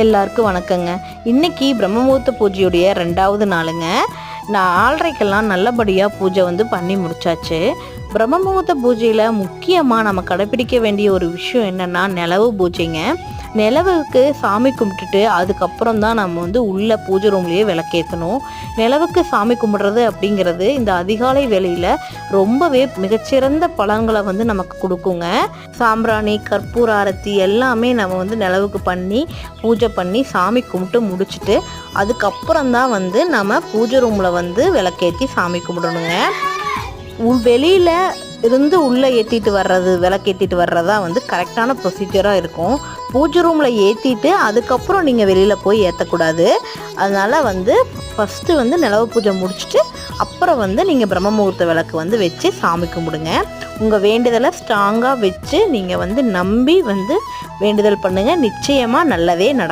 எல்லாருக்கும் வணக்கங்க. இன்னைக்கு பிரம்மமுகூர்த்த பூஜையுடைய 2வது நாளுங்க. நான் 6:30க்கெல்லாம் நல்லபடியாக பூஜை பண்ணி முடிச்சாச்சு. பிரம்மமுகூர்த்த பூஜையில் முக்கியமாக நம்ம கடைப்பிடிக்க வேண்டிய ஒரு விஷயம் என்னென்னா நிலவு பூஜைங்க. நிலவுக்கு சாமி கும்பிட்டுட்டு அதுக்கப்புறம் தான் நம்ம உள்ள பூஜை ரூம்லேயே விளக்கேற்றணும். நிலவுக்கு சாமி கும்பிட்றது அப்படிங்கிறது இந்த அதிகாலை வேளையில் ரொம்பவே மிகச்சிறந்த பலன்களை நமக்கு கொடுக்குங்க. சாம்பிராணி, கற்பூர ஆரத்தி எல்லாமே நம்ம நிலவுக்கு பண்ணி பூஜை பண்ணி சாமி கும்பிட்டு முடிச்சுட்டு அதுக்கப்புறம் தான் நம்ம பூஜை ரூமில் விளக்கேற்றி சாமி கும்பிடணுங்க. வெளியில் இருந்து உள்ளே ஏற்றிட்டு வர்றது, விளக்கேற்றிட்டு வர்றதா கரெக்டான ப்ரொசீஜராக இருக்கும். பூஜை ரூமில் ஏற்றிட்டு அதுக்கப்புறம் நீங்கள் வெளியில் போய் ஏற்றக்கூடாது. அதனால் ஃபஸ்ட்டு நிலவு பூஜை முடிச்சுட்டு அப்புறம் நீங்கள் பிரம்ம முகூர்த்த விளக்கு வச்சு சாமி கும்பிடுங்க. உங்கள் வேண்டுதலை ஸ்ட்ராங்காக வச்சு நீங்கள் நம்பி வேண்டுதல் பண்ணுங்கள். நிச்சயமாக நல்லதே நடக்கும்.